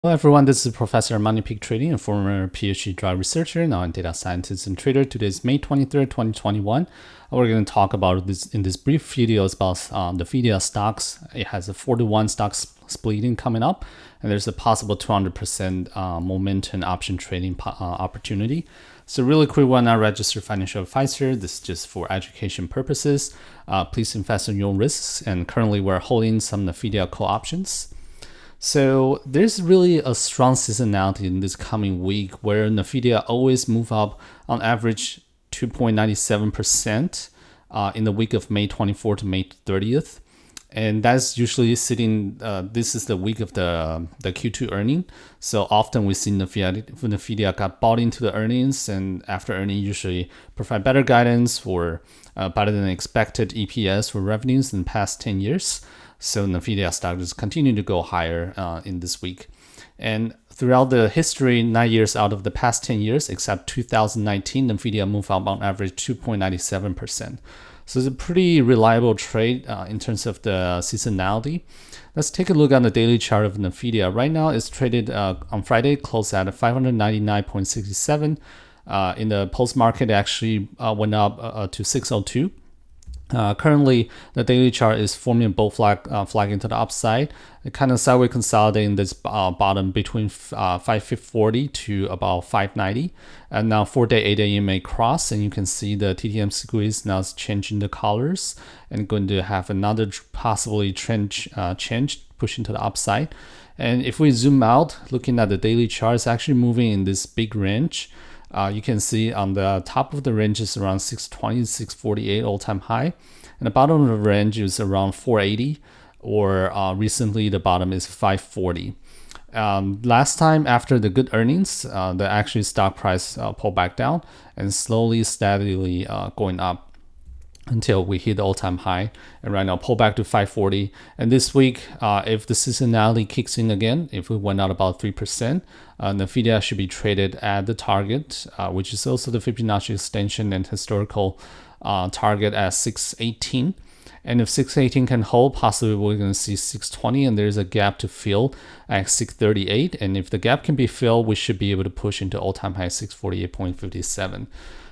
Hello everyone, this is Professor MoneyPigTrading, a former PhD dry researcher, now a data scientist and trader. Today is May 23rd, 2021. We're going to talk about this in this brief video about the NVDA stocks. It has a 4-to-1 stock splitting coming up, and there's a possible 200% momentum option trading opportunity. So really quick one, not registered financial advisor. This is just for education purposes. Please invest in your own risks, and currently we're holding some NVDA call options. So there's really a strong seasonality in this coming week where NVDA always move up on average 2.97% in the week of May 24th to May 30th. And that's usually sitting, this is the week of the Q2 earning. So often we see NVIDIA got bought into the earnings, and after earning usually provide better guidance or better than expected EPS for revenues in the past 10 years. So NVIDIA stock just continue to go higher in this week. And throughout the history, 9 years out of the past 10 years, except 2019, NVIDIA moved up on average 2.97%. So it's a pretty reliable trade in terms of the seasonality. Let's take a look at the daily chart of NVIDIA. Right now, it's traded on Friday, closed at 599.67. In the post-market, it actually went up to 602. Currently, the daily chart is forming a bull flagging to the upside. It kind of sideways consolidating this bottom between 540 to about 590. And now 4-day 8 EMA cross, and you can see the TTM squeeze now is changing the colors and going to have another possibly trend change pushing to the upside. And if we zoom out, looking at the daily chart, it's actually moving in this big range. You can see on the top of the range is around 620, 648 all-time high. And the bottom of the range is around 480, or recently the bottom is 540. Last time after the good earnings, the actual stock price pulled back down and slowly, steadily going up until we hit the all-time high, and right now pull back to 540. And this week, if the seasonality kicks in again, if we went out about 3%, NVIDIA should be traded at the target, which is also the Fibonacci extension and historical target at 618. And if 618 can hold, possibly we're going to see 620, and there's a gap to fill at 638. And if the gap can be filled, we should be able to push into all-time high 648.57.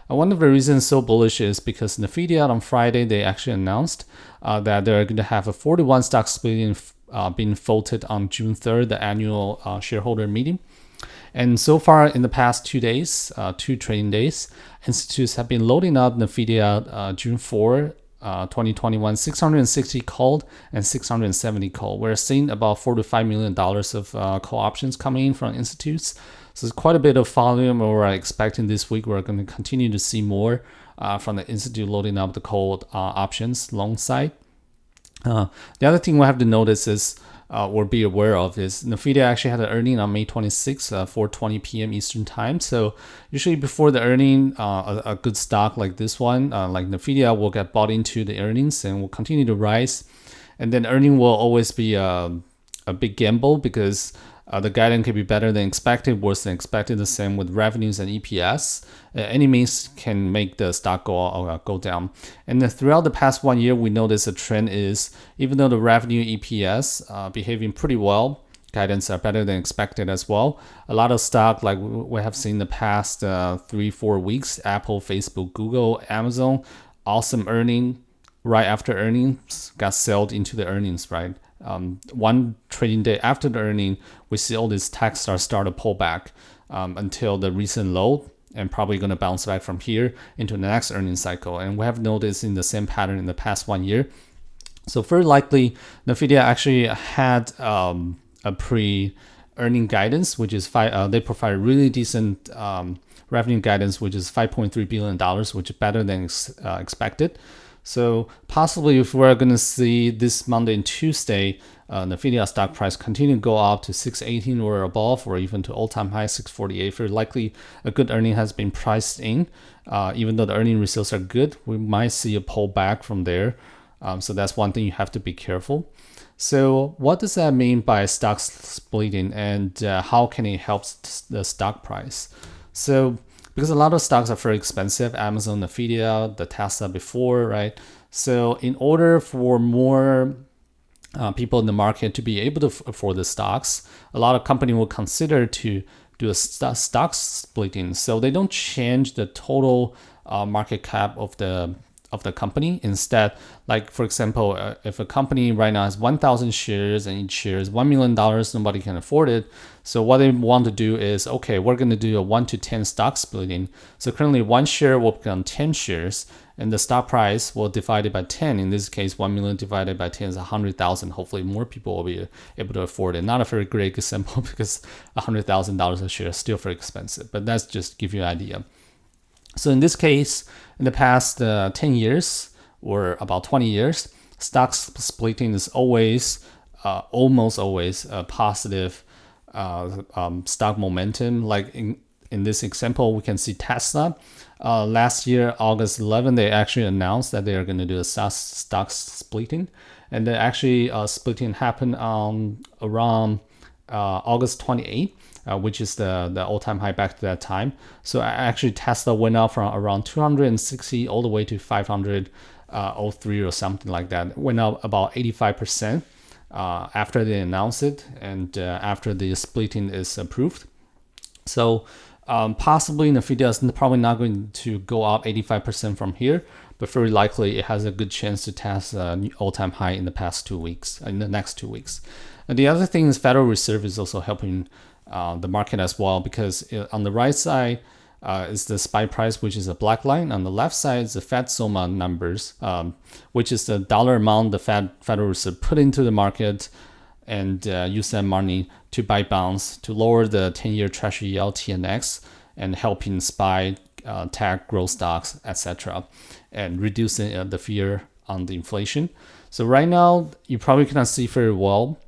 One of the reasons so bullish is because NVIDIA on Friday, they actually announced that they're going to have a 4-to-1 stock splitting being voted on June 3rd, the annual shareholder meeting. And so far in the past 2 days, 2 trading days, institutes have been loading up NVIDIA June 4, 2021, 660 called and 670 called. We're seeing about $4 to $5 million of call options coming in from institutes. So it's quite a bit of volume, and we're expecting this week we're going to continue to see more from the institute loading up the call options long side. The other thing we have to notice is or be aware of is NVIDIA actually had an earning on May 26, 4:20 p.m. Eastern time. So usually before the earning, a good stock like this one, like NVIDIA, will get bought into the earnings and will continue to rise. And then earning will always be a big gamble because the guidance could be better than expected, worse than expected. The same with revenues and EPS. Any means can make the stock go down. And then throughout the past 1 year, we notice a trend is even though the revenue EPS behaving pretty well, guidance are better than expected as well. A lot of stock like we have seen the past 3-4 weeks, Apple, Facebook, Google, Amazon, awesome earning. Right after earnings got sold into the earnings, right? One trading day after the earning, we see all these tech stars start to pull back until the recent low, and probably going to bounce back from here into the next earning cycle. And we have noticed in the same pattern in the past 1 year. So very likely, NVIDIA actually had a pre-earning guidance, which is they provide really decent revenue guidance, which is $5.3 billion, which is better than expected. So possibly if we're going to see this Monday and Tuesday, NVIDIA stock price continue to go up to 618 or above, or even to all-time high 648. Very likely a good earning has been priced in. Even though the earning results are good, we might see a pullback from there. So that's one thing you have to be careful. So what does that mean by stock splitting, and how can it help the stock price? So because a lot of stocks are very expensive, Amazon, NVIDIA, the Tesla before, right? So in order for more people in the market to be able to afford the stocks, a lot of companies will consider to do a stock splitting, so they don't change the total market cap of the company. Instead, like for example, if a company right now has 1,000 shares and each share is $1 million, nobody can afford it. So what they want to do is, okay, we're going to do a 1 to 10 stock splitting. So currently one share will become 10 shares and the stock price will divide it by 10. In this case, 1 million divided by 10 is 100,000. Hopefully more people will be able to afford it. Not a very great example because $100,000 a share is still very expensive, but that's just give you an idea. So in this case, in the past 10 years or about 20 years, stock splitting is always, almost always a positive stock momentum. Like in this example, we can see Tesla. Last year, August 11, they actually announced that they are going to do a stock splitting. And then actually splitting happened around August 28th. Which is the all-time high back to that time. So actually Tesla went up from around 260 all the way to 503 or something like that. It went up about 85% after they announced it and after the splitting is approved. So possibly NVIDIA is probably not going to go up 85% from here, but very likely it has a good chance to test an all-time high in the past 2 weeks, in the next 2 weeks. And the other thing is Federal Reserve is also helping the market as well, because on the right side is the SPY price, which is a black line. On the left side is the Fed SOMA numbers, which is the dollar amount the Federal Reserve put into the market and use that money to buy bonds to lower the 10-year Treasury yield TNX and helping SPY, tech, growth stocks, etc., and reducing the fear on the inflation. So right now, you probably cannot see very well.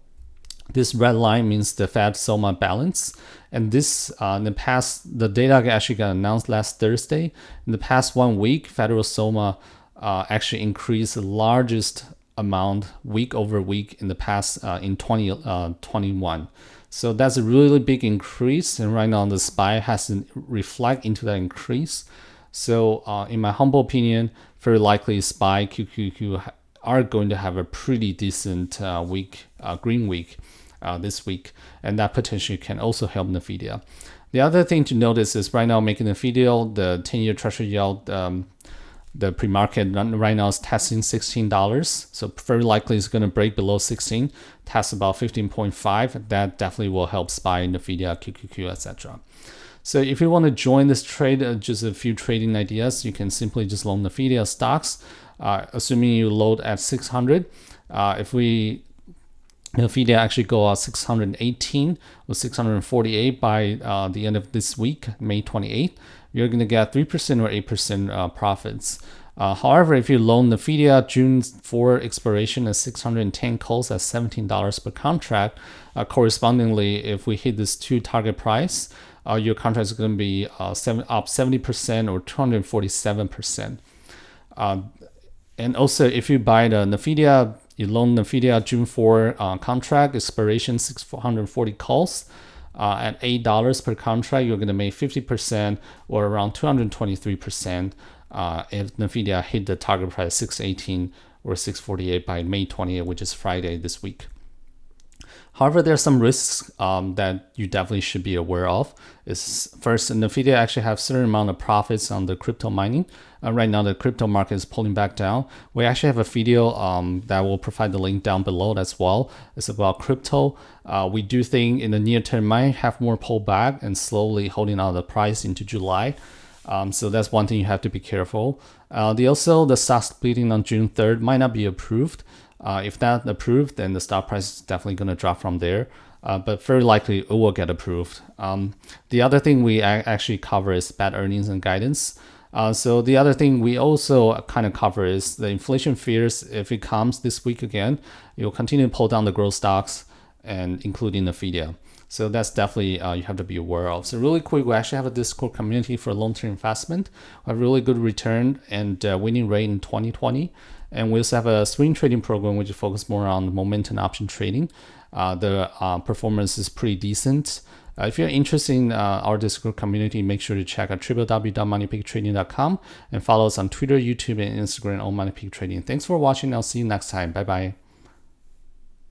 This red line means the Fed SOMA balance. And this, in the past, the data actually got announced last Thursday. In the past 1 week, Federal SOMA actually increased the largest amount week over week in the past in 2021. So that's a really big increase. And right now the SPY has to reflect into that increase. So in my humble opinion, very likely SPY, QQQ are going to have a pretty decent week, green week this week, and that potentially can also help NVIDIA. The other thing to notice is right now making NVIDIA, the 10-year Treasury yield, the pre-market right now is testing $16. So very likely it's going to break below 16, test about 15.5. That definitely will help SPY, NVIDIA, QQQ, etc. So if you want to join this trade, just a few trading ideas, you can simply just loan NVIDIA stocks, assuming you load at 600. If NVIDIA actually go out 618 or 648 by the end of this week, May 28th, you're going to get 3% or 8% profits. However, if you loan NVIDIA June 4 expiration at 610 calls at $17 per contract, correspondingly, if we hit this 2 target price, your contract is going to be up 70% or 247%. And also, if you buy the NVIDIA, you loan NVIDIA June 4 contract, expiration 640 calls at $8 per contract, you're going to make 50% or around 223% if NVIDIA hit the target price 618 or 648 by May 28th, which is Friday this week. However, there are some risks that you definitely should be aware of. Is first, NVIDIA actually have certain amount of profits on the crypto mining. Right now, the crypto market is pulling back down. We actually have a video that will provide the link down below as well. It's about crypto. We do think in the near term might have more pullback and slowly holding out the price into July. So that's one thing you have to be careful. The stock splitting on June 3rd might not be approved. If that's approved, then the stock price is definitely going to drop from there. But very likely it will get approved. The other thing we actually cover is bad earnings and guidance. So the other thing we also kind of cover is the inflation fears. If it comes this week again, it will continue to pull down the growth stocks, and including NVIDIA. So that's definitely you have to be aware of. So really quick, we actually have a Discord community for long-term investment. We have really good return and winning rate in 2020. And we also have a swing trading program, which focuses more on momentum option trading. The performance is pretty decent. If you're interested in our Discord community, make sure to check out www.moneypigtrading.com and follow us on Twitter, YouTube, and Instagram on MoneyPigTrading. Thanks for watching. I'll see you next time. Bye-bye.